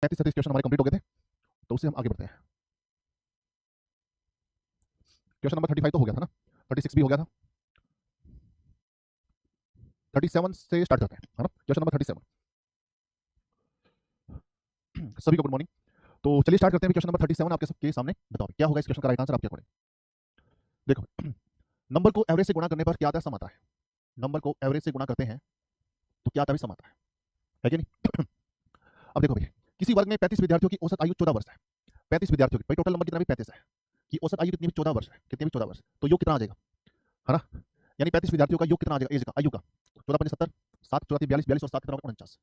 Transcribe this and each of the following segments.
35-37 question हमारे complete हो गए थे, तो उससे हम आगे बढ़ते हैं। क्वेश्चन नंबर 35 तो हो गया था ना, 36 भी हो गया था, 37 से स्टार्ट करते हैं, है ना। Question number 37। सभी को गुड मॉर्निंग। तो चलिए स्टार्ट करते हैं। क्वेश्चन नंबर 37 आपके सबके सामने, बताओ क्या होगा इस क्वेश्चन का राइट आंसर आपके अकॉर्डिंग। देखो, नंबर को एवरेज से गुणा करने पर क्या आता है, सम आता है। नंबर को एवरेज से गुणा करते हैं तो क्या आता है, सम आता है कि नहीं। अब देखो भाई, किसी वर्ग में 35 विद्यार्थियों की औसत आयु 14 वर्ष है। 35 विद्यार्थियों की, भाई टोटल नंबर कितना भी 35 है, कि औसत आयु कितनी भी 14 वर्ष है, कितनी भी 14 वर्ष, तो योग कितना आ जाएगा, है ना। यानी 35 विद्यार्थियों का योग कितना आ जाएगा, एज का, आयु का, 14 पंजे 70, 7 14 42 42 और 7 कितना होगा 49।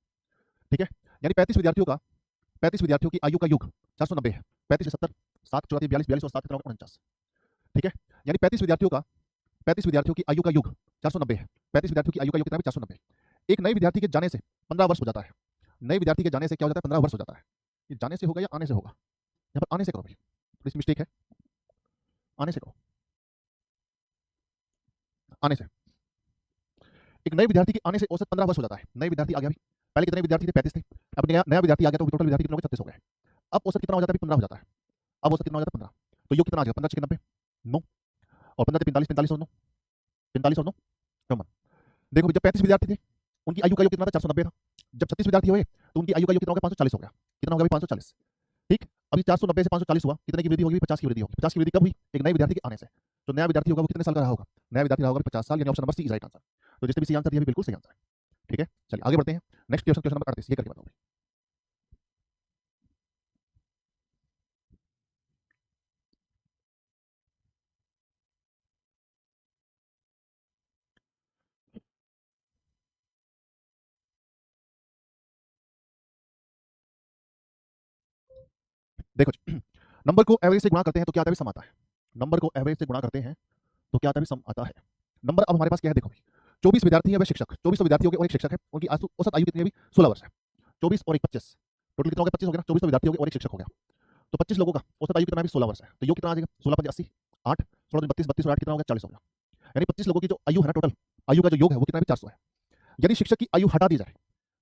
ठीक है, यानी 35 विद्यार्थियों की आयु का योग 490 है। 35 से 70, 7 14 42 42 और 7 कितना होगा 49। ठीक है, यानी 35 विद्यार्थियों की आयु का योग 490 है। 35 विद्यार्थियों की आयु का योग कितना है, 490। एक नए विद्यार्थी के जाने से 15 वर्ष हो जाता है। नए विद्यार्थी के जाने से क्या हो जाता है, 15 वर्ष हो जाता है। ये जाने से होगा या आने से होगा, यहाँ पर आने से करो भाई, थोड़ी सी मिस्टेक है, आने से करो, आने से। एक नए विद्यार्थी के आने से औसत 15 वर्ष हो जाता है। नए विद्यार्थी आ गया भाई, पहले कितने विद्यार्थी थे, 35 थे। अब नया विद्यार्थी आ गया तो टोटल विद्यार्थी कितने हो गए, 36 हो गए। अब औसत कितना हो जाता है, 15 हो जाता है। अब औसत कितना हो जाता है, 15। तो योग कितना आ जाएगा, 15 6 90, 9, और 15 45 45 और 9, 45 और 9 54। देखो जब 35 विद्यार्थी थे, उनकी आयु का योग कितना था, 490 था। जब 36 विद्यार्थी हुए तो उनकी आयु का योग कितना हो गया, 540 हो गया। कितना हो गया भाई, 540। ठीक, अभी 490 से 540 हुआ, कितने की वृद्धि होगी, 50 की वृद्धि होगी। 50 की वृद्धि कब हुई, एक नए विद्यार्थी के आने से। तो नया विद्यार्थी होगा वो कितने साल का रहा होगा, नया विद्यार्थी रहा होगा 50 साल, यानी option number C is right answer. तो जिसने भी सी आंसर दिया बिल्कुल सही आंसर है। ठीक है, चलिए आगे बढ़ते हैं। नेक्स्ट क्वेश्चन, क्वेश्चन नंबर 38, ये करके बताओ। देखो नंबर को एवरेज से गुणा करते हैं तो क्या आता है, सम आता है। नंबर को एवरेज से गुणा करते हैं तो क्या आता है, सम आता है। नंबर अब हमारे पास क्या है, देखो 24 विद्यार्थी है, वह शिक्षक, 24 विद्यार्थियों के और एक शिक्षक है। उनकी औसत आयु कितनी है, 16 वर्ष है। 24 और 1 25, टोटल कितना हो गया, 25 हो गया ना। 24 विद्यार्थी हो गए और एक शिक्षक हो गया, तो 25 लोगों का औसत आयु कितना है, 16 वर्ष है। तो योग कितना आ जाएगा, 16 5 80, 8 16 32 32 और 8 कितना हो गया, 40 हो गया। यानी 25 लोगों की जो आयु है ना, टोटल आयु का जो योग है वो कितना है, 400 है। यदि शिक्षक की आयु हटा दी जाए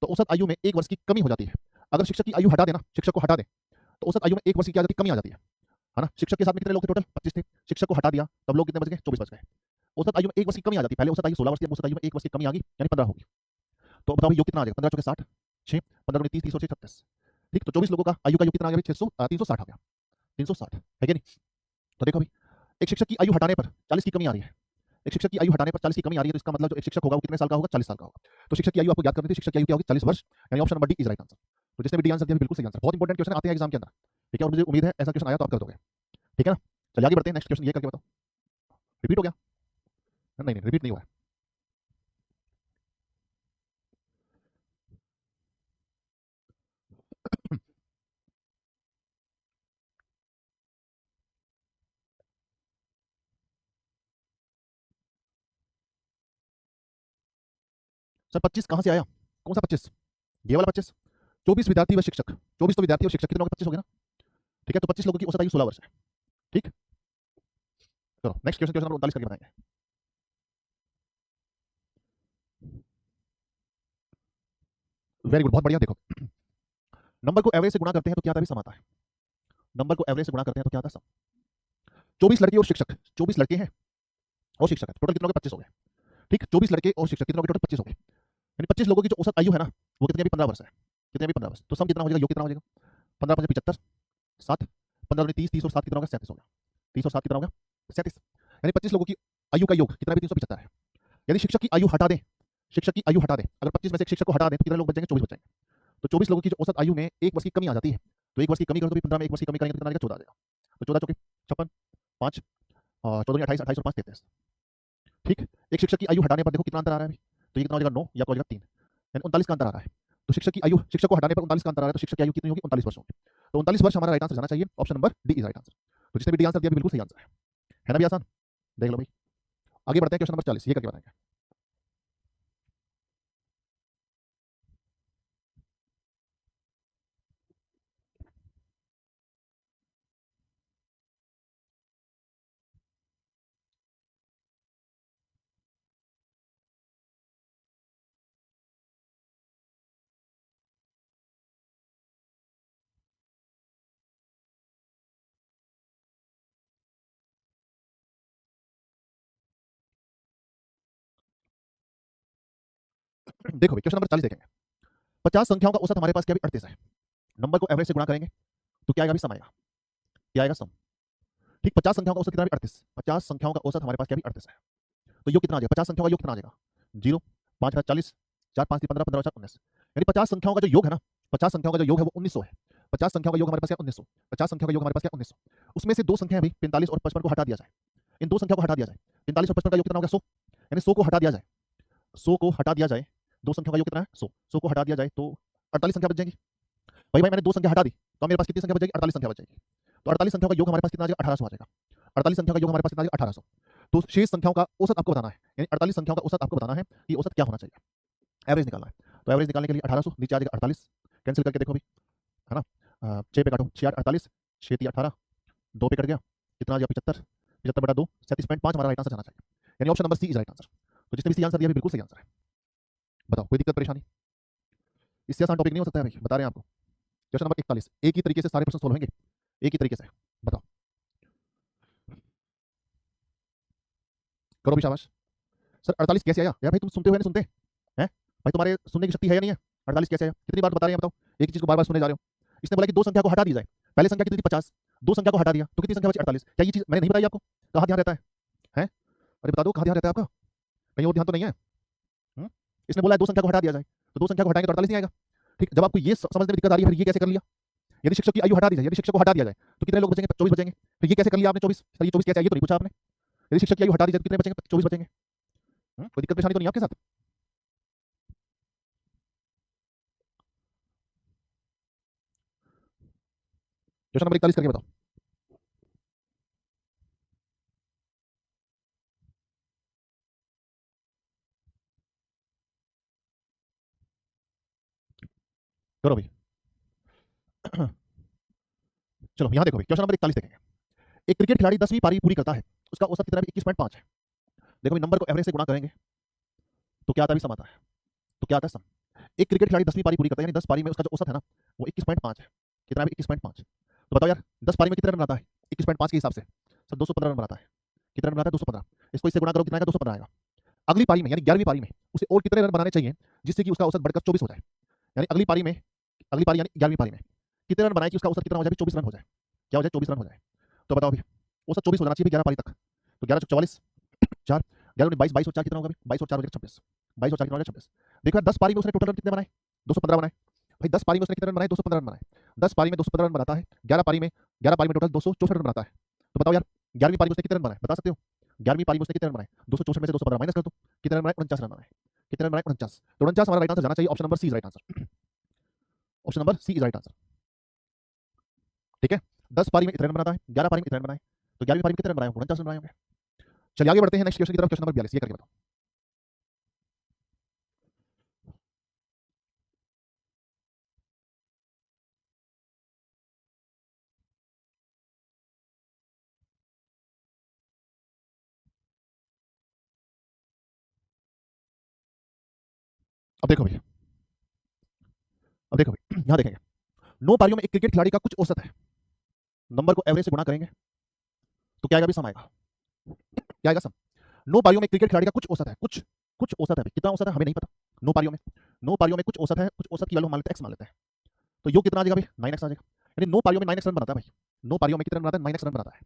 तो औसत आयु में 1 वर्ष की कमी हो जाती है। अगर शिक्षक की आयु हटा देना, शिक्षक को हटा दे, तो औसत आयु में 1 वर्ष की क्या आ जाती है, कमी आ जाती है ना। शिक्षक के साथ में कितने लोग थे, टोटल 25 थे। शिक्षक को हटा दिया तब लोग कितने बच गए, 24 बच गए। औसत आयु में 1 वर्ष की कमी आ जाती है। पहले औसत आयु 16 वर्ष थी, औसत आयु में 1 वर्ष की कमी आ गई, यानी 15 होगी। तो बताओ योग कितना आ जाएगा, 15 चौके 60, 6 15 दूनी 30 30 और 6 36। ठीक, तो 24 लोगों का आयु का योग कितना आ गया, 600 360 आ गया, 360 है कि नहीं। तो देखो अभी एक शिक्षक की आयु हटाने पर 40 की कमी आ रही है। एक शिक्षक की आयु हटाने पर 40 की कमी आ रही है, तो इसका मतलब जो एक शिक्षक होगा वो कितने साल का होगा, 40 साल का होगा। तो शिक्षक की आयु आपको याद करनी थी, शिक्षक की आयु क्या होगी, 40 वर्ष, यानी option number D is right answer. तो जिसने भी डी आंसर दिया बिल्कुल सही आंसर। बहुत इंपॉर्टेंट क्वेश्चन आते हैं एग्जाम के अंदर, ठीक है, और मुझे उम्मीद है ऐसा क्वेश्चन आया तो आप कर दोगे। ठीक है ना, चलिए आगे बढ़ते हैं। नेक्स्ट क्वेश्चन ये करके बताओ, रिपीट हो गया, नहीं नहीं रिपीट नहीं हुआ है। सर 25 कहां से आया, कौन सा 25, ये वाला 25। 24 विद्यार्थी व शिक्षक, 24 तो विद्यार्थी और शिक्षक कितने हो गए, 25 हो गए ना। ठीक है, तो 25 लोगों की औसत आयु 16 वर्ष है। ठीक, चलो नेक्स्ट क्वेश्चन, क्वेश्चन नंबर 39 करके बताएंगे। वेरी गुड, बहुत बढ़िया। देखो नंबर को एवरेज से गुणा करते हैं तो क्या आता है, सम आता है। नंबर को एवरेज से गुणा करते हैं तो क्या आता है, सम। 24 लड़के और शिक्षक, 24 लड़के हैं और शिक्षक है, टोटल कितने हो गए, 25 हो गए। ठीक, 24 लड़के और शिक्षक कितने हो गए, टोटल 25 हो गए। यानी 25 लोगों की जो औसत आयु है ना, वो कितनी अभी 15 वर्ष है, कितने अभी 15 वर्ष। तो सम कितना हो जाएगा, योग कितना हो जाएगा, 15 5 75, 7 15 दूनी 30 30 और 7 कितना होगा, 37 हो गया। 30 और 7 कितना होगा, 37। यानी 25 लोगों की आयु का योग कितना भी 375 है। यदि शिक्षक की आयु हटा दें, शिक्षक की आयु हटा दें, अगर 25 में से एक शिक्षक को हटा दें तो कितने लोग बच जाएंगे, 24 बच जाएंगे। तो 24 लोगों की जो औसत आयु में 1 वर्ष की कमी आ जाती है, तो 1 वर्ष की कमी करो तो भी 15 में 1 वर्ष की कमी करेंगे तो कितना आ जाएगा, 14 आ जाएगा। तो 14 चौके 56, 5 और 14 28 28 और 5 33। ठीक, एक शिक्षक की आयु हटाने पर देखो कितना अंतर आ रहा है अभी, तो ये कितना हो जाएगा, 9 या हो जाएगा 3, यानी 39 का अंतर आ रहा है। तो शिक्षक की आयु, शिक्षक को हटाने पर 39 का अंतर आ रहा है, तो शिक्षक की आयु कितनी होगी, 39 वर्ष होगी। तो 39 वर्ष हमारा राइट आंसर जाना चाहिए, option number D is right answer. तो जिसने भी डी आंसर दिया बिल्कुल सही आंसर है ना भी आसान। देख लो भाई, आगे बढ़ते हैं। क्वेश्चन नंबर 40 ये करके बताएंगे। देखो भाई क्वेश्चन नंबर 40 देखेंगे। 50 संख्याओं का औसत हमारे पास क्या है? 38 है। नंबर को एवरेज से गुणा करेंगे तो क्या आएगा? भी सम आएगा। क्या आएगा? सम। ठीक, 50 संख्याओं का औसत कितना है? 38। 50 संख्याओं का औसत हमारे पास क्या है? 38 है। तो योग कितना आ जाएगा? 50 संख्याओं का योग कितना आ जाएगा? 0, 5 है 40, 4 5 3 15, 15 4 19। यानी 50 संख्याओं का जो योग है ना, 50 संख्याओं का जो योग है वो 1900 है। 50 संख्याओं का योग हमारे पास क्या? 1900। 50 संख्याओं का योग हमारे पास क्या? 1900। उसमें से दो संख्याएं भाई 45 और 55 को हटा दिया जाए। इन दो संख्या को हटा दिया जाए। 45 और 55 का योग कितना हो गया? 100। यानी 100 को हटा दिया जाए, 100 को हटा दिया जाए, दो संख्या का योग कितना है? 100। 100 को हटा दिया जाए तो 48 संख्या बच जाएगी। भाई मैंने दो संख्या हटा दी तो मेरे पास कितनी संख्या बच जाएगी? 48 संख्या बच जाएगी। तो 48 संख्या का योग हमारे पास कितना आ जाएगा? 1800 आ जाएगा। 48 संख्या का योग हमारे पास कितना आ जाएगा? 1800। तो शेष संख्याओं का औसत आपको बताना है, यानी 48 संख्याओं का औसत आपको बताना है कि औसत क्या होना चाहिए, एवरेज निकालना है। तो एवरेज निकालने के लिए 1800 नीचे आ जाएगा 48, कैंसिल करके देखो भी, है ना, 6 पे काटो, 6 8 48, 6 3 18, 2 पे कट गया, कितना आ गया? 75, 75 बटा 2 37.5 हमारा राइट आंसर जाना चाहिए, यानी option number C is right answer. तो जिसने भी सी आंसर दिया बिल्कुल सही आंसर है। बताओ कोई दिक्कत परेशानी? इससे आसान टॉपिक नहीं हो सकता है भाई, बता रहे हैं आपको। क्वेश्चन नंबर 41, एक ही तरीके से सारे प्रश्न सोल्व होंगे, एक ही तरीके से। बताओ, करो भी शाबाश। सर 48 कैसे आया? यार भाई तुम सुनते हुए नहीं सुनते हैं भाई, तुम्हारे सुनने की शक्ति है या नहीं है? 48 कैसे आया? कितनी बार बता रहे हैं? बताओ, एक ही चीज को बार बार सुने जा रहे हो। इसने बोला कि दो संख्या को हटा दी जाए, पहले संख्या कितनी थी? 50, दो संख्या को हटा दिया तो कितनी संख्या बची? 48। क्या ये चीज मैंने नहीं बताई आपको? कहाँ ध्यान रहता है? हैं? अरे बता दो कहाँ ध्यान रहता है आपका? कहीं और ध्यान तो नहीं है? इसने बोला है दो संख्या को हटा दिया जाए, तो दो संख्या को हटाएंगे तो 48 नहीं आएगा। ठीक, जब आपको ये समझने में दिक्कत आ रही है फिर ये कैसे कर लिया? यदि शिक्षक की आयु हटा दी जाए, यदि शिक्षक को हटा दिया जाए तो कितने लोग बचेंगे? 24 बचेंगे। फिर ये कैसे कर लिया आपने 24? सर ये 24 कैसे? ये तो नहीं पूछा आपने। यदि शिक्षक की आयु हटा दी जाए तो कितने बचेंगे? 24 बचेंगे। कोई दिक्कत परेशानी तो नहीं आपके साथ? क्वेश्चन नंबर 41 करके बताओ। करो भाई। चलो यहाँ देखो भाई, क्वेश्चन नंबर 41 देखेंगे। एक क्रिकेट खिलाड़ी 10वीं पारी पूरी करता है, उसका औसत कितना है? 21.5 है। देखो भाई, नंबर को एवरेज से गुणा करेंगे तो क्या आता है? सम आता है। तो क्या आता है? सम। एक क्रिकेट खिलाड़ी 10वीं पारी पूरी करता है, यानी 10 पारी में उसका जो औसत है ना वो 21.5 है। कितना है? 21.5। तो बताओ यार 10 पारी में कितने रन बनाता है 21.5 के हिसाब से? सर 215 रन बनाता है। कितने रन बनाता है? 215। इसको इससे गुणा करो, कितना आएगा? 215 आएगा। अगली पारी में यानी 11वीं पारी में उसे और कितने रन बनाने चाहिए जिससे कि उसका औसत बढ़कर 24 हो जाए? यानी अगली पारी में, अगली पारी यानी 11वीं पारी में कितने रन बनाए कि उसका औसत कितना हो जाए? 24 रन हो जाए। क्या हो जाए? 24 रन हो जाए। तो बताओ अभी, औसत 24 हो जाना चाहिए 11 पारी तक। तो 11 44, 4 11 22, 22 और 4 कितना होगा? 22 और 4 हो जाएगा 26, 22 और 4 कितना हो जाएगा? 26। देखो 10 पारी में उसने टोटल रन कितने बनाए? 215 बनाए। भाई 10 पारी में उसने कितने रन बनाए? 215 रन बनाए। 10 पारी में 215 रन बनाता है, 11 पारी में टोटल 264 रन बनाता है। तो बताओ यार 11वीं पारी में उसने कितने रन बनाए? बता सकते हो? 11वीं पारी में उसने कितने रन बनाए? 264 में से 215 माइनस कर दो, कितने रन बनाए? 49 रन बनाए। कितने रन बनाए? 49। तो 49 हमारा राइट आंसर जाना चाहिए, option number C is right answer. Option number C is right answer. ठीक है, 10 पारी में इतने रन बनाता है, 11 पारी में इतने रन बनाए, तो 11वीं पारी में कितने रन बनाए? 49 रन बनाए होंगे। चलिए आगे बढ़ते हैं नेक्स्ट क्वेश्चन की तरफ। क्वेश्चन नंबर 42 ये करके बताओ। अब देखो भैया, अब देखो भाई यहाँ देखेंगे, 9 पारियों में एक क्रिकेट खिलाड़ी का कुछ औसत है, नंबर को एवरेज से गुणा करेंगे तो क्या आएगा? भी सम आएगा। क्या आएगा? सम। 9 पारियों में क्रिकेट खिलाड़ी का कुछ औसत है, कुछ कुछ औसत है भाई, कितना औसत है हमें नहीं पता। 9 पारियों में, 9 पारियों में कुछ औसत है, कुछ औसत की वैल्यू मान लेते हैं, एक्स मान लेते हैं। तो योग कितना आ जाएगा भाई? 9x आ जाएगा। यानी 9 पारियों में 9x रन बनाता है भाई। 9 पारियों में कितने रन बनाता है? 9x रन बनाता है।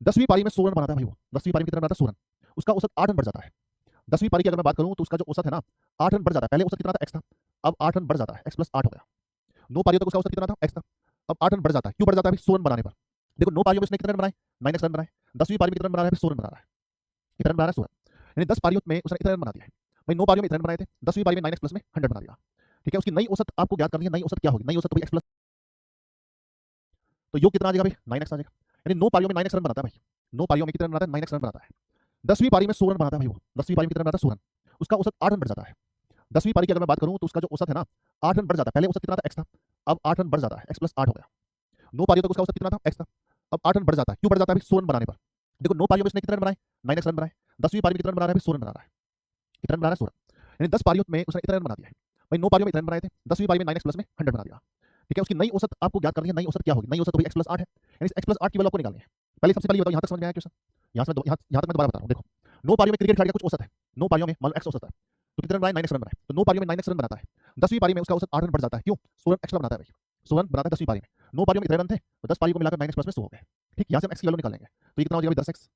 10वीं पारी में 100 रन बनाता है भाई वो। 10वीं पारी में कितना बनाता है? 100 रन। उसका औसत 8 रन बढ़ जाता है। 10वीं पारी की अगर मैं बात करूं तो उसका जो औसत है ना 8 रन बढ़ जाता है। पहले औसत कितना था? x था, अब 8 रन बढ़ जाता है, x प्लस 8 हो गया। 9 पारियों तक उसका औसत कितना था? x था, अब 8 रन बढ़ जाता है। क्यों बढ़ जाता है भाई? 100 रन बनाने पर। देखो 9 पारियों में उसने कितने रन बनाए? 9x रन बनाए। 10वीं पारी में कितने रन बना रहा है? 100 रन बना रहा है। कितने रन बना रहा है? 100 रन। यानी 10 पारियों में उसने इतने रन बना दिया है भाई। 9 पारियों में इतने रन बनाए थे, 10वीं पारी में 9x प्लस में 100 बना दिया। ठीक है, उसकी नई औसत आपको ज्ञात करनी है। नई औसत क्या होगी? नई औसत तो भाई x प्लस, तो योग कितना आ जाएगा भाई? 9x आ जाएगा। यानी 9 पारियों में 9x रन बनाता है भाई। 9 पारियों में कितने रन बनाता है? 9x रन बनाता है। 10वीं पारी में 100 रन बनाता है भाई वो। 10वीं पारी में कितने रन बनाता है? 100 रन। उसका औसत 8 रन बढ़ जाता है। 10वीं पारी की अगर मैं बात करूं तो उसका जो औसत है ना 8 रन बढ़ जाता है। पहले औसत कितना था? x था, अब 8 रन बढ़ जाता है, x प्लस 8 हो गया। 9 पारियों तक उसका औसत कितना था? x था, अब 8 रन बढ़ जाता है। क्यों बढ़ जाता है भाई? 100 रन बनाने पर। देखो 9 पारियों में उसने कितने रन बनाए? 9x रन बनाए। 10वीं पारी में कितने रन बना रहा है? 100 रन बना रहा है। कितने रन बना रहा है? 100 रन। यानी 10 पारियों में उसने इतने रन बना दिया है भाई। 9 पारियों में इतने रन बनाए थे, 10वीं पारी में 9x प्लस में 100 बना दिया। ठीक है, उसकी नई औसत आपको ज्ञात करनी है। नई औसत क्या होगी? नई औसत तो भाई x प्लस 8 है, यानी x प्लस 8 की वैल्यू आपको निकालनी है। पहले सबसे पहले बताओ यहाँ तक समझ में आया क्वेश्चन? यहाँ तक मैं दोबारा बता रहा हूँ। देखो 9 पारियों में क्रिकेट खिलाड़ी का कुछ औसत है, 9 पारियों में मान लो x औसत है, तो कितने रन बनाए, 9x रन बनाए, तो 9 पारियों में 9x रन बनाता है। 10वीं पारी में उसका औसत 8 रन बढ़ जाता है, क्यों, 16 रन एक्स्ट्रा बनाता है भाई, 16 रन बनाता है 10वीं पारी में। 9 पारियों में इतने रन थे, तो 10 पारी को मिलाकर 9x प्लस में 100 हो गए। ठीक, यहाँ से हम x की वैल्यू निकालेंगे, तो ये कितना हो जाएगा 10x,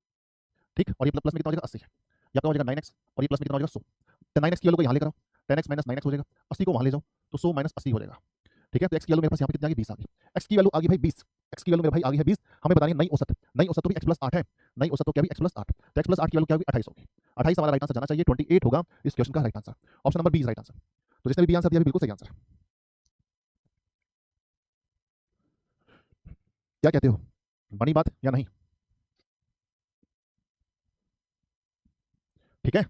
ठीक, और ये प्लस में कितना हो जाएगा 80 है, ये आपका हो जाएगा 9x, और ये प्लस में कितना हो जाएगा 100। तो 9x की वैल्यू को यहाँ लेकर आओ, 10x माइनस 9x हो जाएगा, 80 को वहाँ ले जाओ तो 100 माइनस 80 हो जाएगा। ठीक है, तो x की वैल्यू मेरे पास यहाँ पे कितनी आ गई, 20 आ गई। x की वैल्यू आ गई भाई 20, x की वैल्यू मेरे भाई आ गई है 20। हमें बतानी है नई औसत, नई औसत तो भी x प्लस 8 है, नई औसत तो क्या भी x प्लस 8, तो x प्लस 8 की वैल्यू क्या होगी 28 होगी। 28 हमारा राइट आंसर जाना चाहिए, 28 होगा इस क्वेश्चन का right answer. Option number B is right answer. तो जिसने भी बी आंसर दिया बिल्कुल सही आंसर। क्या कहते हो, बनी बात या नहीं? ठीक है,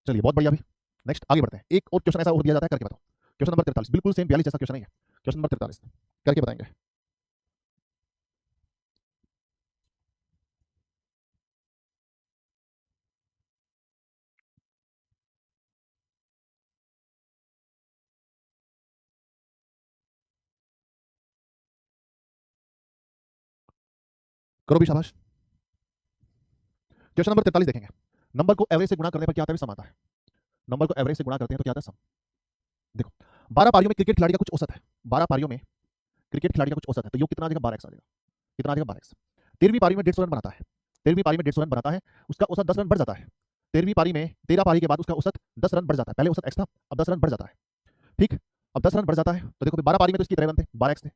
चलिए बहुत बढ़िया। अभी नेक्स्ट आगे बढ़ते हैं। एक और क्वेश्चन ऐसा और दिया जाता है, करके बताओ। क्वेश्चन नंबर 43, बिल्कुल सेम 42 जैसा क्वेश्चन नहीं है। क्वेश्चन नंबर 43 करके बताएंगे। करो भी शाबाश। क्वेश्चन नंबर 43 देखेंगे। नंबर को एवरेज से गुणा करने पर क्या आता है, सम आता है। नंबर को एवरेज से गुणा करते हैं तो क्या आता है, सम। देखो 12 पारियों में क्रिकेट खिलाड़ी का कुछ औसत है, 12 पारियों में क्रिकेट खिलाड़ी का कुछ औसत है, तो योग कितना आ जाएगा, 12x आ जाएगा। कितना आ जाएगा, 12x। 13वीं पारी में 150 रन बनाता है, 13वीं पारी में 150 रन बनाता है, उसका औसत 10 रन बढ़ जाता है। 13वीं पारी में 13 पारी के बाद उसका औसत 10 रन बढ़ जाता है, पहले औसत x था, अब 10 रन बढ़ जाता है। ठीक, अब 10 रन बढ़ जाता है, तो देखो 12 पारी में तो इसकी 13 रन थे, 12x थे, है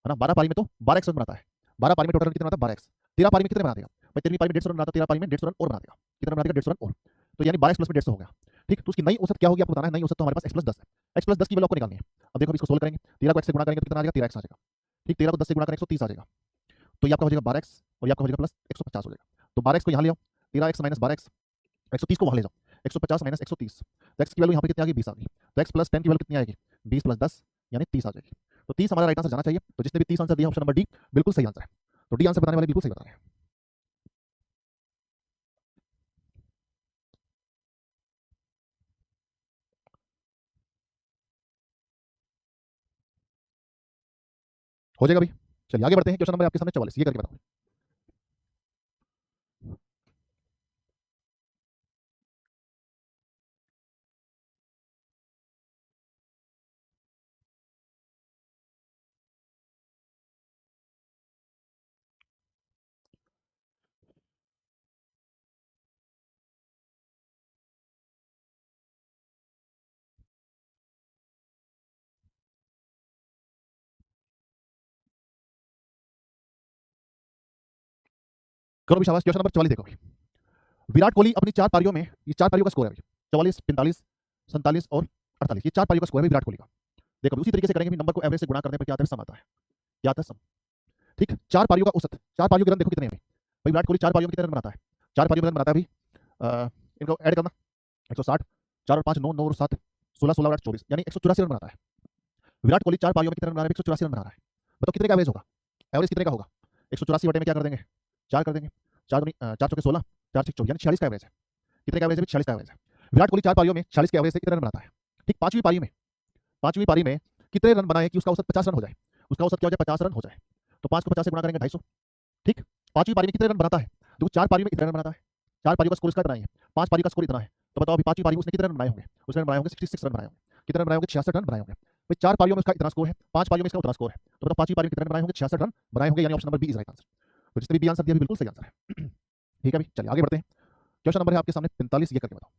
ना, 12 पारी में तो 12x रन बनाता है। 12 पारी में टोटल रन कितने बनाता है, 12x। 13 पारी में कितने बना देगा भाई, 13वीं पारी में 150 रन बनाता है, 13 पारी में 150 रन और बना देगा, कितना बना देगा, 150 रन और, तो यानी 12x प्लस में 150 हो गया। ठीक, तो उसकी नई औसत क्या होगी आपको बताना है। नई औसत तो हमारे पास x प्लस 10 है, x प्लस 10 की वैल्यू आपको निकालनी है। अब देखो इसको सोल्व करेंगे, 13 को x से गुणा करेंगे तो कितना आ जाएगा, 13x आ जाएगा। ठीक, 13 को 10 से गुणा करेंगे 130 आ जाएगा, तो ये आपका हो जाएगा 12x, और ये आपका हो जाएगा प्लस 150 हो जाएगा। तो 12x को यहाँ ले आओ, 13x माइनस 12x, 130 को वहाँ ले जाओ, 150 माइनस 130, तो x की वैल्यू यहाँ पे कितनी आ गई, 20 आ गई। तो x प्लस 10 की वैल्यू कितनी आएगी, 20 प्लस 10 यानी 30 आ जाएगी। तो 30 हमारा राइट आंसर जाना चाहिए। तो जिसने भी 30 आंसर दिया ऑप्शन नंबर डी बिल्कुल सही आंसर है। तो डी आंसर बताने वाले बिल्कुल सही बता रहे हैं। हो जाएगा भाई। चलिए आगे बढ़ते हैं। क्वेश्चन नंबर आपके सामने 44, ये करके बताओ। करो भी शाबाश। क्वेश्चन नंबर 44 देखो भाई। विराट कोहली अपनी 4 पारियों में, ये 4 पारियों का स्कोर है भाई, 44, 45, 47 और 48, ये 4 पारियों का स्कोर है विराट कोहली का। देखो उसी तरीके से करेंगे, नंबर को एवरेज से गुणा करने पर क्या आता है, सम आता है। क्या आता है, सम। ठीक, 4 पारियों का औसत, 4 पारियों के रन देखो कितने हैं भाई, विराट कोहली 4 पारियों में कितने रन बनाता है, 4 पारियों में रन बनाता है भाई, इनको ऐड करना, 160, 4 और 5 9, 9 और 7 16, 16 और 8 24, यानी 184 रन बनाता है। विराट कोहली 4 पारियों में कितने रन बना रहा है, 184 रन बना रहा है। बताओ कितने का एवरेज होगा, एवरेज कितने का होगा। 184 बटे में क्या कर देंगे, 4 कर देंगे, 4 चौके 16, 4 6 24, यानी 46 का एवरेज है। कितने का एवरेज है, 46 का एवरेज है। विराट कोहली 4 पारियों में 46 के एवरेज से कितने रन बनाता है। ठीक, पांचवी पारी में कितने रन बनाए कि उसका औसत 50 रन हो जाए, उसका औसत क्या हो जाए, 50 रन हो जाए। तो 5 को 50 से गुणा करेंगे 250। ठीक, 5वीं पारी में कितने रन बनाता है, देखो 4 पारी में इतने रन बनाता है, 4 पारियों का स्कोर इसका इतना ही है, 5 पारी का स्कोर इतना है। तो बताओ अभी 5वीं पारी में उसने कितने रन बनाए होंगे, उसने बनाए होंगे 66 रन बनाए होंगे। कितने रन बनाए होंगे, 66 रन बनाए होंगे भाई। 4 पारियों में उसका इतना स्कोर है, 5 पारियों में इसका उतना स्कोर है, तो बताओ 5वीं पारी में कितने रन बनाए होंगे, 66 रन बनाए होंगे, यानी option number B is right answer. तो जिसने भी आंसर दिया बिल्कुल सही आंसर है। ठीक है भाई, चलिए आगे बढ़ते हैं। क्वेश्चन नंबर है आपके सामने 45, ये करके बताओ।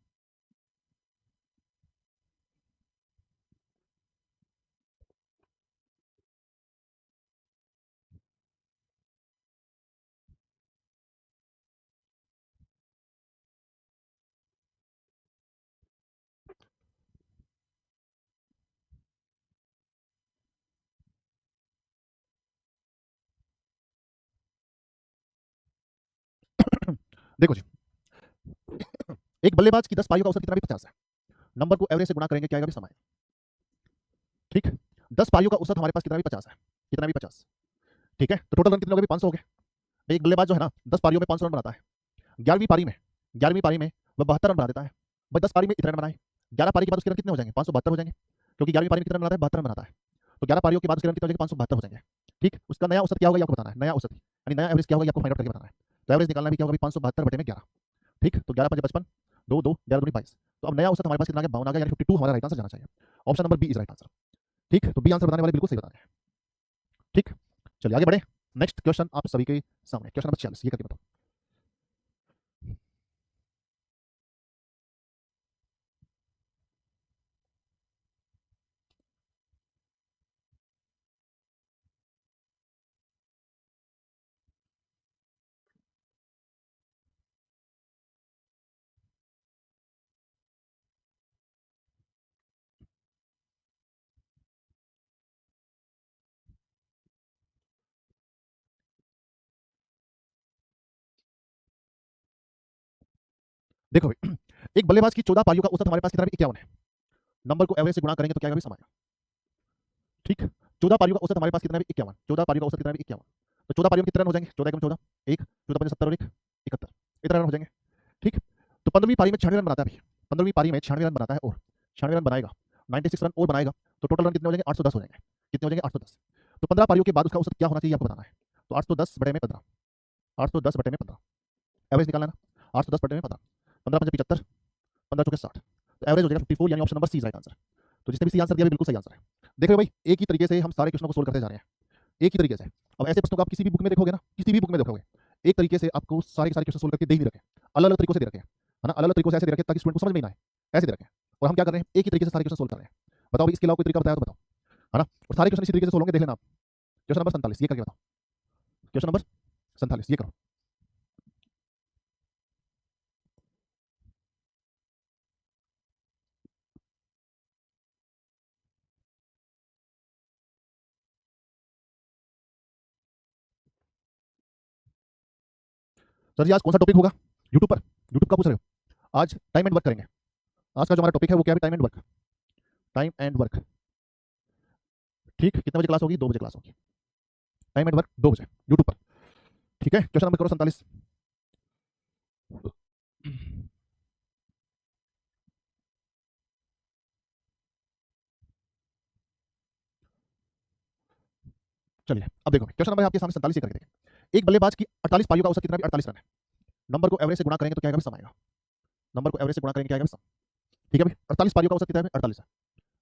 देखो जी, एक बल्लेबाज की 10 पारियों का औसत कितना भी 50 है, नंबर को एवरेज से गुणा करेंगे क्या आएगा भी, समान। ठीक, 10 पारियों का औसत हमारे पास कितना भी 50 है, कितना भी 50। ठीक है, तो टोटल रन कितने हो गए, 500 हो गए। एक बल्लेबाज जो है ना 10 पारियों में 500 रन बनाता है, 11वीं पारी में, 11वीं पारी में वह 72 रन बना देता है भाई। 10 पारी में इतने रन बनाए, 11 पारी के बाद उसके रन कितने हो जाएंगे, 572 हो जाएंगे, क्योंकि 11वीं पारी में कितने रन बनाता है, 72 रन बनाता है। तो 11 पारियों के बाद उसके रन कितने हो जाएंगे, 572 हो जाएंगे। ठीक, उसका नया औसत क्या होगा ये आपको बताना है, नया औसत यानी नया एवरेज क्या होगा ये आपको फाइंड आउट करके बताना है। तो एवरेज निकालना भी क्या होगा, 572 बटे में 11। ठीक, तो 11 5 55, 2 2 11 दूनी 22, तो अब नया औसत हमारे पास कितना आ गया, 52 आ गया, यानी 52 हमारा राइट आंसर जाना चाहिए। Option number B is right answer. ठीक, तो बी आंसर बताने वाले बिल्कुल सही बता रहे हैं। ठीक, चलिए आगे बढ़े। नेक्स्ट क्वेश्चन आप सभी के सामने, क्वेश्चन नंबर 46, ये करके बताओ। देखो भाई, एक बल्लेबाज की 14 पारियों का औसत हमारे पास कितना है, 51 है। नंबर को एवरेज से गुणा करेंगे तो क्या आएगा, सम आएगा। ठीक, 14 पारियों का औसत हमारे पास कितना है, 51। 14 पारियों का औसत कितना है, 51। तो 14 पारियों में कितने रन हो जाएंगे, 14 एकम 14, 1, 14 पंजे 70 और 1 71, इतना रन हो जाएंगे। ठीक, तो 15वीं पारी में 96 रन बनाता है अभी, 15वीं पारी में 96 रन बनाता है, और 96 रन बनाएगा, 96 रन और बनाएगा, तो टोटल रन कितने हो जाएंगे, 810 हो जाएंगे। कितने हो जाएंगे, 810। तो 15 पारियों के बाद उसका औसत क्या होना चाहिए आपको बताना है। तो 810 बटे में 15, 810 बटे में 15, एवरेज निकालना है ना। 810 बटे में 15, 15 पंजे 75, 15 चौके 60, तो एवरेज हो जाएगा 54, यानी option number C is right answer. तो जिसने भी सी आंसर दिया बिल्कुल सही आंसर है। देख रहे हो भाई, एक ही तरीके से हम सारे क्वेश्चनों को सोल्व करते जा रहे हैं, एक ही तरीके से। अब ऐसे प्रश्नों को आप किसी भी बुक में देखोगे ना, किसी भी बुक में देखोगे, एक तरीके से आपको सारे के सारे क्वेश्चन सोल्व करके दे ही नहीं रखे, अलग अलग तरीकों से दे रखे हैं, है ना, अलग अलग तरीकों से ऐसे दे रखे ताकि स्टूडेंट को समझ में ना आए, ऐसे दे रखे हैं। और हम क्या कर रहे हैं, एक ही तरीके से सारे क्वेश्चन सोल्व कर रहे हैं। बताओ भाई, इसके अलावा कोई तरीका बताया तो बताओ, है ना। और सारे क्वेश्चन इसी तरीके से सोल्व होंगे, देख लेना आप। क्वेश्चन नंबर 47 ये करके बताओ, क्वेश्चन नंबर 47 ये करो। सर जी आज कौन सा टॉपिक होगा, यूट्यूब पर, यूट्यूब का पूछ रहे हो। आज टाइम एंड वर्क करेंगे। आज का जो हमारा टॉपिक है वो क्या है, time and work, time and work. ठीक, कितने बजे क्लास होगी, 2 बजे क्लास होगी, टाइम एंड वर्क 2 बजे यूट्यूब पर। ठीक है, क्वेश्चन नंबर करो 47। चलिए अब देखो, क्वेश्चन नंबर आपके सामने 47 करके देखें। एक बल्लेबाज की 48 पारियों का औसत कितना है, 48 रन है। नंबर को एवरेज से गुणा करेंगे तो क्या आएगा, सम आएगा। नंबर को एवरेज से गुणा करेंगे क्या आएगा, सम। ठीक है भाई, 48 पारियों का औसत कितना है, 48 है।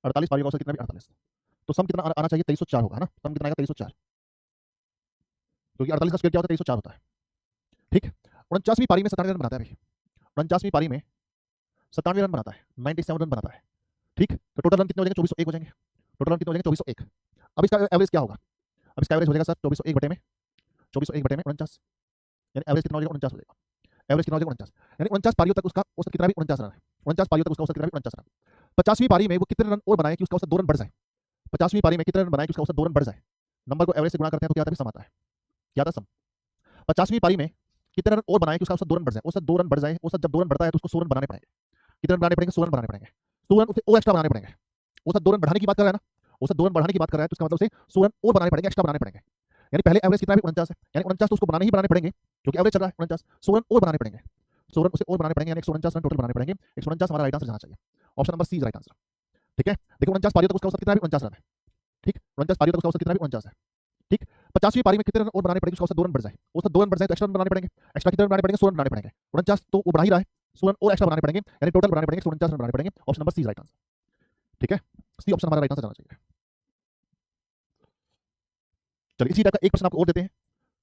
48 पारियों का औसत कितना है, 48। तो सम कितना आना चाहिए, 2304 होगा, है ना। सम कितना आएगा, 2304, क्योंकि 48 का स्क्वायर क्या होता है, 2304 होता है। ठीक, 49वीं पारी में 97 रन बनाता है भाई, 49वीं पारी में 97 रन बनाता है, 97 रन बनाता है। ठीक, तो टोटल रन कितने हो जाएंगे, 2401 हो जाएंगे। टोटल रन कितने हो जाएंगे, 2401। अब इसका एवरेज क्या होगा, अब इसका एवरेज हो जाएगा सर 2401 बटे में 2401 बटे में 49, यानी एवरेज कितना हो जाएगा, 49 हो जाएगा। एवरेज कितना हो जाएगा, 49, यानी 49 पारियों तक उसका औसत कितना भी 49 रन है। 49 पारियों तक उसका औसत कितना भी 49 रन। 50वीं पारी में वो कितने रन और बनाए कि उसका औसत 2 रन बढ़ जाए। 50वीं पारी में कितने रन बनाए कि उसका औसत 2 रन बढ़ जाए। नंबर को एवरेज से गुणा करते हैं तो क्या आता है, सम आता है। क्या आता है, सम। 50वीं पारी में कितने रन और बनाए कि उसका औसत 2 रन बढ़ जाए, औसत 2 रन बढ़ जाए। औसत जब 2 रन बढ़ता है तो उसको 100 रन बनाने पड़ेंगे। कितने रन बनाने पड़ेंगे, 100 रन बनाने पड़ेंगे। 100 रन और एक्स्ट्रा बनाने पड़ेंगे। औसत 2 रन बढ़ाने की बात कर रहा है ना, औसत 2 रन बढ़ाने की बात कर रहा है, तो इसका मतलब उसे 100 रन और बनाने पड़ेंगे, एक्स्ट्रा बनाने पड़ेंगे। यानी पहले एवरेज कितना भी 49 है, यानी 49 तो उसको बनाने ही बनाने पड़ेंगे, क्योंकि एवरेज चल रहा है 49। 100 रन और बनाने पड़ेंगे, 100 रन उसे और बनाने पड़ेंगे, यानी 149 रन टोटल बनाने पड़ेंगे। 149 हमारा राइट आंसर जाना चाहिए, option number C is right answer. ठीक है, देखो 49 पारियों तक उसका औसत कितना भी 49 रन है। ठीक, 49 पारियों तक उसका औसत कितना भी 49 है। ठीक, 50वीं पारी में कितने रन और बनाने पड़ेंगे, उसका औसत 2 रन बढ़ जाए। औसत 2 रन बढ़ जाए तो एक्स्ट्रा रन बनाने पड़ेंगे। एक्स्ट्रा कितने रन बनाने पड़ेंगे, 100 रन बनाने पड़ेंगे। 49 तो वो बना ही रहा है, 100 रन और एक्स्ट्रा बनाने पड़ेंगे, यानी टोटल बनाने पड़ेंगे 149 रन बनाने पड़ेंगे। Option number C is right answer. ठीक है, सी ऑप्शन हमारा राइट आंसर जाना चाहिए। चलिए इसी टाइप का एक प्रश्न आपको और देते हैं,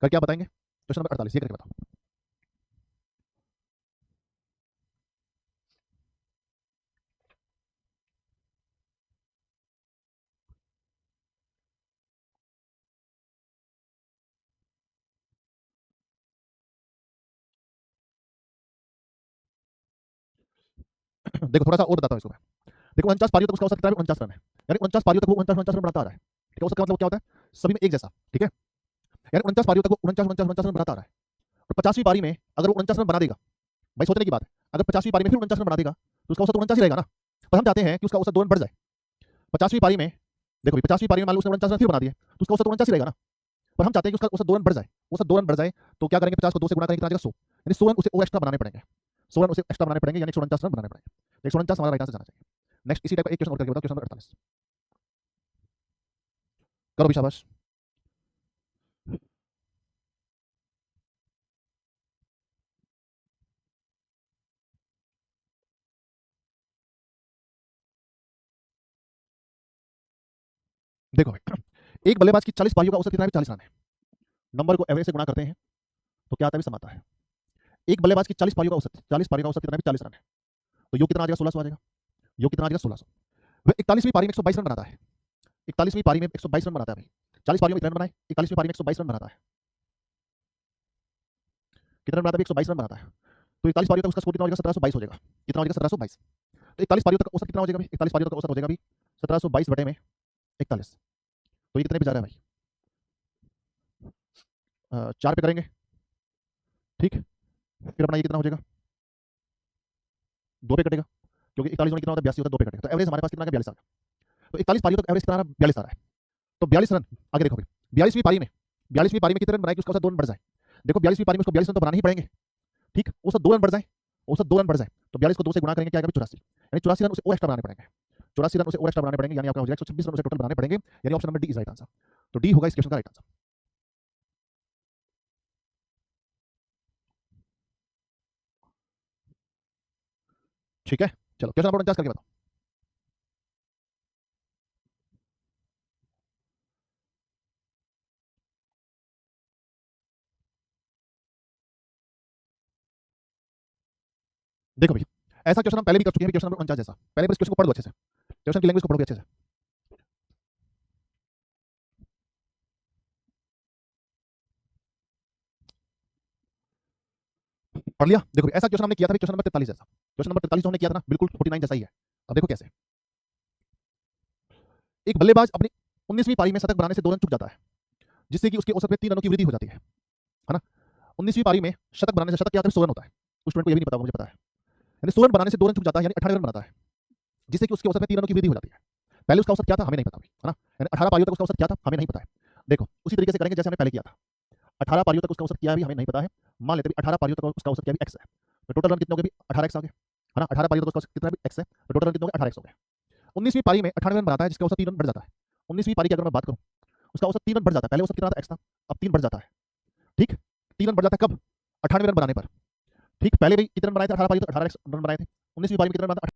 करके आप बताएंगे। क्वेश्चन नंबर 48 ये करके बताओ। देखो थोड़ा सा और बताता हूँ इसको मैं। देखो 49 पारियों तक उसका औसत कितना है, 49 रन है। यानी 49 पारियों तक वो 49 रन बनाता आ रहा है। ठीक है, उसका मतलब क्या होता है, सभी में एक जैसा। ठीक है, यानी 49 पारियों तक वो 49 रन बनाता आ रहा है। और 50वीं पारी में अगर वो 49 रन बना देगा, भाई सोचने की बात है, अगर 50वीं पारी में फिर 49 रन बना देगा तो उसका औसत 49 ही रहेगा ना। पर हम चाहते हैं कि उसका औसत 2 रन बढ़ जाए। 50वीं पारी में, देखो 50वीं पारी में मान लो उसने 49 रन फिर बना दिए तो उसका औसत 49 ही रहेगा ना। पर हम चाहते हैं कि उसका औसत 2 रन बढ़ जाए। औसत 2 रन बढ़ जाए तो क्या करेंगे, 50 को 2 से गुणा करेंगे, कितना आ जाएगा, 100। यानी 100 रन उसे और एक्स्ट्रा बनाने पड़ेंगे, 100 रन उसे एक्स्ट्रा बनाने पड़ेंगे, यानी 149 रन बनाने पड़ेंगे। 149 हमारा राइट आंसर जाना चाहिए। नेक्स्ट इसी टाइप का एक क्वेश्चन और करके बताओ, क्वेश्चन नंबर 48 करो भी, शाबाश। देखो भाई, एक बल्लेबाज की 40 पारियों का औसत कितना है? 40 रन है। नंबर को एवरेज से गुणा करते हैं तो क्या आता है? सम आता है। एक बल्लेबाज की 40 पारियों का औसत, 40 पारियों का औसत कितना है? 40 रन है। तो योग कितना आ जाएगा? 1600 आ जाएगा। योग कितना आ जाएगा? 1600। वह 41वीं पारी में 122 रन बनाता है। 41वीं पारी में 122 रन बनाता है भाई। 40 पारियों में कितने रन बनाए? 41वीं पारी में 122 रन बनाता है। कितने रन बनाता है? 122 रन बनाता है। तो 41 पारियों तक उसका स्कोर कितना हो जाएगा? 1722 हो जाएगा। कितना हो जाएगा? 1722। तो 41 पारियों तक औसत कितना हो जाएगा भाई? 41 पारियों तक औसत हो जाएगा भाई 1722 बटे में 41। तो ये कितने पे जा रहा है भाई? 4 पे करेंगे, ठीक। फिर अपना ये कितना हो जाएगा? 2 पे कटेगा, क्योंकि 41 में कितना होता है? 82 होता है, 2 पे कटेगा। तो एवरेज हमारे पास कितना आ गया? 42 आ गया। तो 41 पारियों तक एवरेज कितना आ रहा है? 42 आ रहा है। तो 42 रन आगे देखो भाई, 42वीं पारी में कितने रन बनाए कि उसका औसत 2 रन बढ़ जाए? देखो 42वीं पारी में उसको 42 रन तो बनाने ही पड़ेंगे, ठीक। औसत 2 रन बढ़ जाए, औसत 2 रन बढ़ जाए तो 42 को 2 से गुणा करेंगे, क्या आएगा? 84। यानी 84 रन उसे और एक्स्ट्रा बनाने पड़ेंगे। 84 रन उसे और एक्स्ट्रा बनाने पड़ेंगे, यानी आपका हो जाएगा 126 रन उसे टोटल बनाने पड़ेंगे। यानी option number D is right answer. तो डी होगा इस क्वेश्चन का राइट आंसर। ठीक है, चलो क्वेश्चन नंबर 49 करके बताओ। देखो भाई, ऐसा क्वेश्चन हम पहले भी कर चुके हैं, क्वेश्चन नंबर 49 जैसा। पहले इस क्वेश्चन को पढ़ लो अच्छे से, क्वेश्चन की लैंग्वेज को पढ़ोगे अच्छे से। पढ़ लिया? देखो ऐसा क्वेश्चन हमने किया था क्वेश्चन नंबर 43 जैसा। क्वेश्चन नंबर 43 जो हमने किया था ना, बिल्कुल 49 जैसा ही है। अब देखो कैसे। एक बल्लेबाज अपनी 19वीं पारी में शतक बनाने से 2 रन चूक जाता है, जिससे कि उसके औसत में 3 रनों की वृद्धि हो जाती है ना। 19वीं पारी में शतक बनाने से, शतक क्या होता है? 100 रन होता है। कुछ स्टूडेंट को ये भी नहीं पता, मुझे पता है। यानी 100 रन बनाने से 2 रन चूक जाता है, यानी 98 रन बनाता है, जिससे कि उसके औसत में 3 रनों की वृद्धि हो जाती है। पहले उसका औसत क्या था? हमें नहीं पता है ना। यानी 18 पारियों तक उसका औसत क्या था? हमें नहीं पता है। देखो उसी तरीके से करेंगे जैसे हमने पहले किया था। 18 पारियों तक उसका औसत क्या है? हमें नहीं पता है। मान लेते हैं 18 पारियों तक उसका औसत क्या है? एक्स है। तो टोटल रन कितने हो गए? 18x आ गए, है ना। 18 पारियों तक उसका औसत कितना है? एक्स है। तो टोटल रन कितने हो गए? 18x हो गए। 19वीं पारी में 98 रन बनाता है, जिसका औसत 3 रन बढ़ जाता है। 19वीं पारी की अगर मैं बात करूं, उसका औसत 3 रन बढ़ जाता है। पहले औसत कितना था? एक्स था, अब 3 बढ़ जाता है, ठीक। 3 रन बढ़ जाता है कब? 98 रन बनाने पर, ठीक। पहले भी कितने रन बनाए थे? 18 पारियों तक 18 रन बनाए थे। 19वीं पारी में कितने रन बनाता?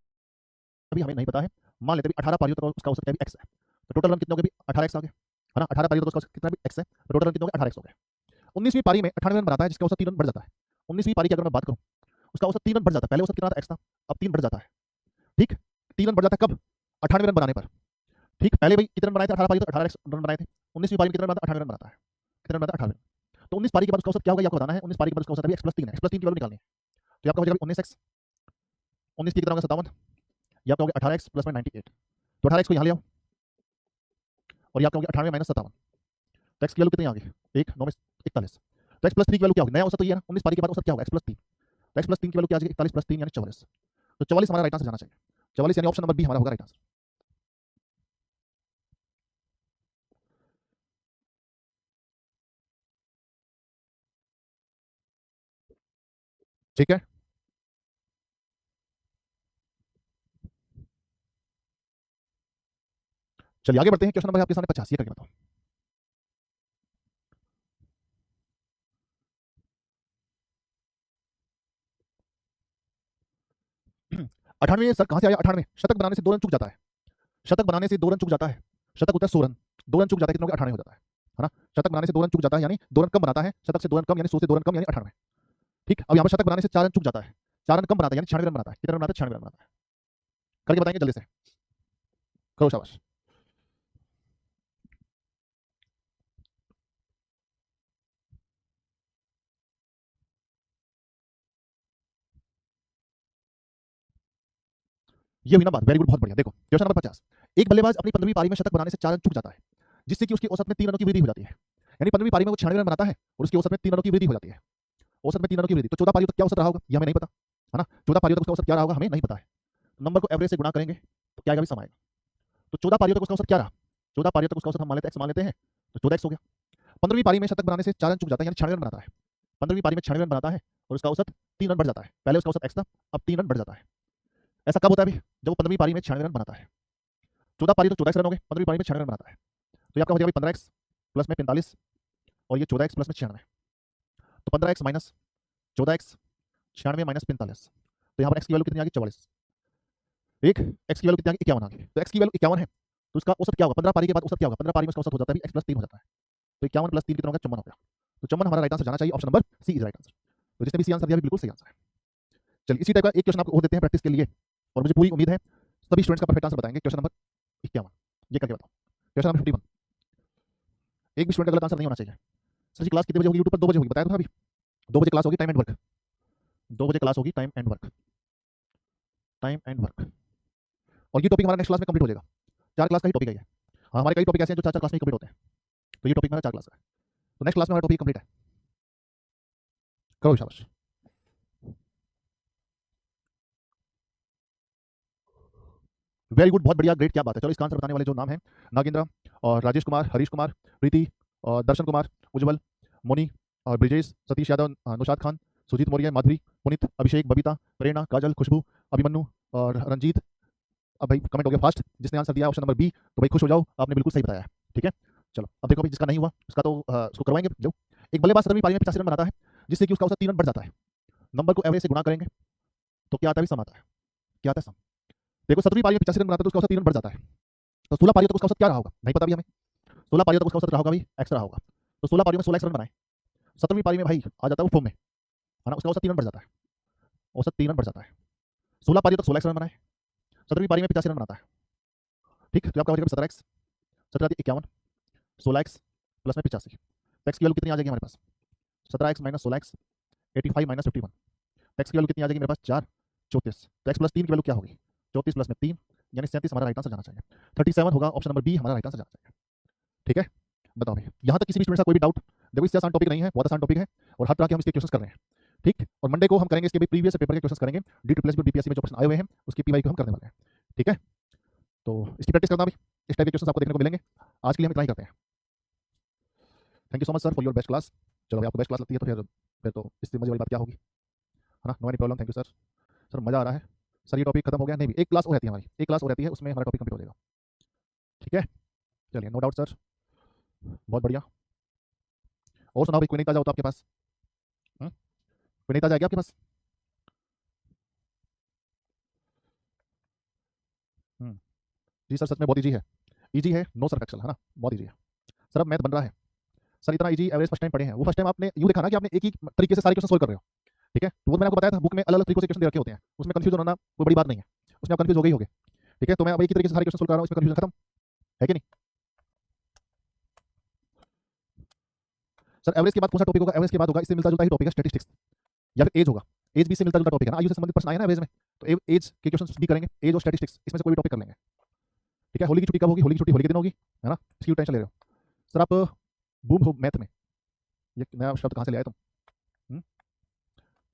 अभी हमें नहीं पता है। मान लेते हैं 18 पारियों तक उसका औसत क्या है? एक्स है। तो टोटल रन कितने हो गए? 18x आ गए, है ना। 18 पारियों तक उसका औसत कितना? एक्स है। तो टोटल रन कितने हो गए? 18x हो गए। 19वीं पारी में 98 रन बनाता है, जिसका औसत 3 रन बढ़ जाता है। 19वीं पारी की अगर मैं बात करूं, उसका औसत 3 रन बढ़ जाता है। पहले औसत कितना था? एक्स था, अब 3 बढ़ जाता है, ठीक। 3 रन बढ़ जाता है कब? 98 रन बनाने पर, ठीक। पहले भाई कितने रन बनाए थे? 18 पारी तक 18 रन बनाए थे। 19वीं पारी में कितने रन बनाता है? 98 रन बनाता है। कितने रन बनाता है? 98। तो 19 पारी के बाद उसका औसत क्या होगा? ये आपको बताना है। 19 पारी के बाद उसका औसत अभी x + 3 है, x + 3 की वैल्यू निकालनी है। तो ये आपका हो जाएगा 19x, 19 की कितना होगा? 57। ये आपका हो गया 18x + 98। तो 18x को यहाँ ले आओ, और ये आपका हो गया 98 - 57। तो x की वैल्यू कितनी आ गई? 1 9 में 41। तो x + 3 की वैल्यू क्या होगी? नया औसत तो ये है ना। 19 पारी के बाद औसत क्या होगा? x + 3। तो x + 3 की वैल्यू क्या आ जाएगी? 41 + 3 यानी 44। तो 44 हमारा राइट आंसर जाना चाहिए। 44 यानी ऑप्शन नंबर बी हमारा होगा राइट आंसर। ठीक है, चलिए आगे बढ़ते हैं। क्वेश्चन नंबर है आपके सामने 50, ये करके बताओ। 98 सर कहां से आया? 98 शतक बनाने से 2 रन चूक जाता है। शतक बनाने से 2 रन चूक जाता है। शतक होता है 100 रन, 2 रन चूक जाता है, कितना हो गया? 98 हो जाता है ना। शतक बनाने से 2 रन चूक जाता है, यानी 2 रन कम बनाता है। शतक से 2 रन कम यानी 100 से 2 रन कम यानी 98, ठीक। अब यहाँ पर शतक बनाने से 4 रन चूक जाता है, 4 रन कम बनाता है, यानी 96 रन बनाता है। कितने रन बनाता है? 96 रन बनाता है। करके बताएंगे जल्दी से, करो शाबाश। ये हुई ना बात, वेरी गुड, बहुत बढ़िया। देखो क्वेश्चन नंबर 50, एक बल्लेबाज अपनी 15वीं पारी में शतक बनाने से 4 रन चूक जाता है, जिससे कि उसकी औसत में 3 रनों की वृद्धि हो जाती है। यानी 15वीं पारी में वो 96 रन बनाता है और उसकी औसत में 3 रनों की वृद्धि हो जाती है। औसत में 3 रनों की वृद्धि। तो 14 पारियों तक क्या औसत रहा होगा? ये हमें नहीं पता, है ना। 14 पारियों तक उसका औसत क्या रहा होगा? हमें नहीं पता है। नंबर को एवरेज से गुणा करेंगे तो क्या आएगा? भी सम आएगा। तो 14 पारियों तक उसका औसत क्या रहा? 14 पारियों तक उसका औसत हम मान लेते हैं, एक्स मान लेते हैं, तो 14x हो गया। 15वीं पारी में शतक बनाने से 4 रन चूक जाता है, यानी 96 रन बनाता है। 15वीं पारी में 96 रन बनाता है और उसका औसत 3 रन बढ़ जाता है। पहले उसका औसत एक्स था, अब 3 रन बढ़ जाता है। ऐसा कब होता है? जब वो 15वीं पारी में 96 रन बनाता है। 14 पारी तो 14x रन हो गए, 15वीं पारी में 96 रन बनाता है। तो ये आपका हो जाएगा 15x प्लस में 45 और ये 14x प्लस में 96। तो 15x माइनस 14x 96 माइनस 45। तो यहाँ पर x की वैल्यू कितनी आ गई? 44। एक x की वैल्यू कितनी आ गई? 51 आ गई। तो x की वैल्यू 51 है, तो इसका औसत क्या होगा, 15 पारी के बाद औसत क्या होगा, 15 पारी में इसका औसत हो जाता है x + 3 हो जाता है। तो 51 + 3 कितना होगा, 54 हो गया। तो 54 हमारा राइट आंसर जाना चाहिए, option number C is right answer. तो जिसने भी सी आंसर दिया बिल्कुल सही आंसर है। चलिए इसी टाइप का एक क्वेश्चन आपको और देते हैं प्रैक्टिस के लिए, और मुझे पूरी उम्मीद है सभी स्टूडेंट्स का परफेक्ट आंसर बताएंगे। क्वेश्चन नंबर 51, ये करके बताओ। क्वेश्चन नंबर 51, एक भी स्टूडेंट का गलत आंसर नहीं होना चाहिए। सर जी क्लास कितने बजे होगी, यूट्यूब पर 2 बजे होगी, बताया तो था अभी। 2 बजे क्लास होगी, टाइम एंड वर्क। 2 बजे क्लास होगी, time and work, time and work. और ये टॉपिक हमारा नेक्स्ट क्लास में कंप्लीट हो जाएगा। 4 क्लास का ही टॉपिक है ये। हाँ, हमारे कई टॉपिक ऐसे हैं जो 4 क्लास में कंप्लीट होते हैं, तो ये टॉपिक हमारा 4 क्लास का है। तो नेक्स्ट क्लास में हमारा टॉपिक कंप्लीट है। करो शाबाश। वेरी गुड, बहुत बढ़िया, ग्रेट, क्या बात है। चलो इसका आंसर बताने वाले जो नाम है, नागेंद्र और राजेश कुमार, हरीश कुमार, प्रीति और दर्शन कुमार, उज्जवल, मोनी और ब्रिजेश, सतीश यादव, नुशाद खान, सुजीत मौर्य, माधुरी, पुनीत, अभिषेक, बबीता, प्रेरणा, काजल, खुशबू, अभिमन्यु और रंजीत। अब भाई कमेंट हो गया फास्ट, जिसने आंसर दिया ऑप्शन नंबर बी, तो भाई खुश हो जाओ, आपने बिल्कुल सही बताया है। ठीक है, चलो अब देखो भाई, जिसका नहीं हुआ उसका तो उसको करवाएंगे। जो एक बल्लेबाज 17वीं पारी में 85 रन बनाता है, जिससे कि उसका औसत 3 रन बढ़ जाता है। नंबर को एवरेज से गुणा करेंगे तो क्या आता है, सम आता है। क्या आता है, सम। देखो 17वीं पारी में 85 रन बनाता है तो उसका औसत 3 रन बढ़ जाता है। तो 16 पारी तक उसका औसत क्या रहा होगा, नहीं पता भी हमें। 16 पारी तक उसका औसत रहा होगा भाई, एक्स रहा होगा। तो 16 पारी में 16 एक्स रन बनाए, 17वीं पारी में भाई आ जाता है वो फॉर्म में, है ना, उसका औसत 3 रन बढ़ जाता है। औसत 3 रन बढ़ जाता है। 16 पारी तक 16 एक्स रन बनाए, 17वीं पारी में 85 रन बनाता है। ठीक, तो आपका हो जाएगा 17 एक्स, 17 51, 16 एक्स प्लस में 85। एक्स की वैल्यू कितनी आ जाएगी हमारे पास, 17 x minus 16 x, 85 minus 51। X की वैल्यू कितनी आ जाएगी मेरे पास, 4, 34। तो एक्स प्लस 3 की वैल्यू क्या होगी, 34 प्लस में 3 यानी 37 हमारा राइट आंसर जाना चाहिए। 37 होगा, ऑप्शन नंबर बी हमारा राइट आंसर जाना चाहिए। ठीक है, बताओ भाई, यहाँ तक किसी भी स्टूडेंट का कोई भी डाउट। देखो इससे आसान टॉपिक नहीं है, बहुत आसान टॉपिक है, और हर तरह के हम इसके क्वेश्चन कर रहे हैं। ठीक, और मंडे को हम करेंगे इसके भी प्रीवियस पेपर के क्वेश्चन करेंगे, D2+ बीपीएससी में जो प्रश्न आए हुए हैं उसकी पीवाई को हम करने वाले हैं। ठीक है, तो इसकी प्रैक्टिस करना भी, इस टाइप के क्वेश्चन आपको देखने को मिलेंगे। आज के लिए हम इतना ही करते हैं। Thank you so much sir for your best class. चलो भाई, आपको बेस्ट क्लास लगती है तो फिर तो इससे मजे वाली बात क्या होगी, है ना। No any problem, thank you sir. Sir मजा आ रहा है सर, ये टॉपिक खत्म हो गया नहीं भी, एक क्लास और रहती है हमारी, एक क्लास और रहती है, उसमें हमारा टॉपिक कंप्लीट हो जाएगा। ठीक है, चलिए, नो डाउट सर, बहुत बढ़िया। और सुनाओ भाई, कोई नहीं ताजा हो तो आपके पास, कोई नहीं ताजा है क्या आपके पास। जी सर, सच में बहुत ईजी है, ईजी है, नो सर एक्चुअल, है ना, बहुत ईजी है सर। अब मैथ बन रहा है सर, इतना ईजी एवरेज फर्स्ट टाइम पढ़े हैं, वो फर्स्ट टाइम आपने यूँ देखा ना कि आपने एक ही तरीके से सारे क्वेश्चन सोल्व कर रहे हो। ठीक है, तो वो मैंने आपको बताया था, बुक में अलग अलग तरीकों से क्वेश्चन दे रखे होते हैं, उसमें कंफ्यूज होना कोई बड़ी बात नहीं है, उसमें आप कंफ्यूज हो गई होगे। ठीक है, तो मैं अब एक ही तरीके से सारे क्वेश्चन सोल्व कर रहा हूँ, इसमें कंफ्यूजन खत्म है कि नहीं। सर एवरेज के बाद कौन सा टॉपिक होगा, एवरेज के बाद होगा इससे मिलता जुलता ही टॉपिक है स्टैटिस्टिक्स, या फिर एज होगा। एज भी इससे मिलता जुलता टॉपिक है ना, आयु से संबंधित प्रश्न आए ना एवरेज में, तो एज के क्वेश्चन भी करेंगे, एज और स्टैटिस्टिक्स, इसमें से कोई भी टॉपिक कर लेंगे। ठीक है, होली की छुट्टी कब होगी, होली की छुट्टी होली के दिन होगी, है ना, इसकी टेंशन ले रहे हो। सर आप बूम हो मैथ में, ये नया शब्द कहाँ से ले आए तुम।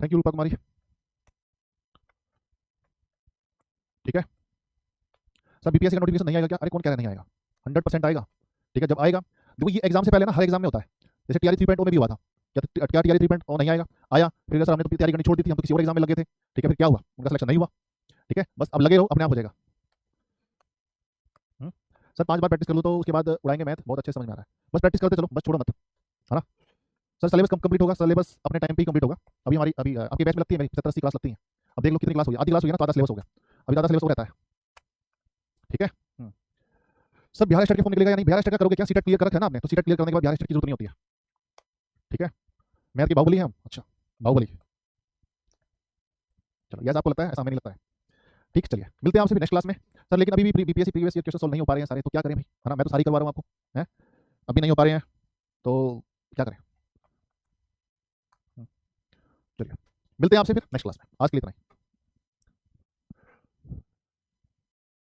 थैंक यू रूपा कुमारी। ठीक है सर, बीपीएससी का नोटिफिकेशन नहीं आएगा क्या, अरे कौन कह रहा है नहीं आएगा, 100% आएगा। ठीक है, जब आएगा, देखो ये एग्जाम से पहले ना हर एग्जाम में होता है, जैसे टीआरई 3.0 में भी हुआ था, क्या टीआरई 3.0 नहीं आएगा, आया, फिर सर हमने तो तैयारी करनी छोड़ दी थी, हम तो किसी और एग्जाम में लगे थे। ठीक है, फिर क्या हुआ, उनका सिलेक्शन नहीं हुआ। ठीक है, बस अब लगे रहो, अपने आप हो जाएगा। सर 5 बार प्रैक्टिस कर लो तो उसके बाद उड़ाएंगे मैथ, बहुत अच्छे समझ में आ रहा है, बस प्रैक्टिस करते चलो, बस छोड़ो मत, है ना। सर सिलेबस कब कंप्लीट होगा, सिलेबस अपने टाइम पे ही कंप्लीट होगा। अभी हमारी आपकी बैच में लगती है मेरी 70-80 क्लास लगती है, अब देख लो कितनी क्लास हुई, आधी क्लास हुई ना, तो आधा सिलेबस हो गया, अभी आधा सिलेबस हो रहता है। ठीक है, सर बिहार स्टेट के फॉर्म निकलेगा या नहीं, बिहार स्टेट का करोगे क्या, सीटेट क्लियर कर रखा है ना आपने, तो सीटेट क्लियर करने के बाद बिहार स्टेट की जरूरत नहीं होती है। ठीक है, मैथ की बाहुबली है हम, अच्छा बाहुबली, चलो यस आपको लगता है, ऐसा हमें नहीं लगता है। ठीक, चलिए मिलते हैं आपसे नेक्स्ट क्लास में सर, लेकिन अभी भी BPSC previous year question solve नहीं हो पा रहे हैं सारे, तो क्या करें भाई, है ना, मैं तो सारी करवा रहा हूँ आपको, है अभी नहीं हो पा रहे हैं, तो क्या करें। चलिए मिलते हैं आपसे फिर नेक्स्ट क्लास में, आज के लिए इतना ही।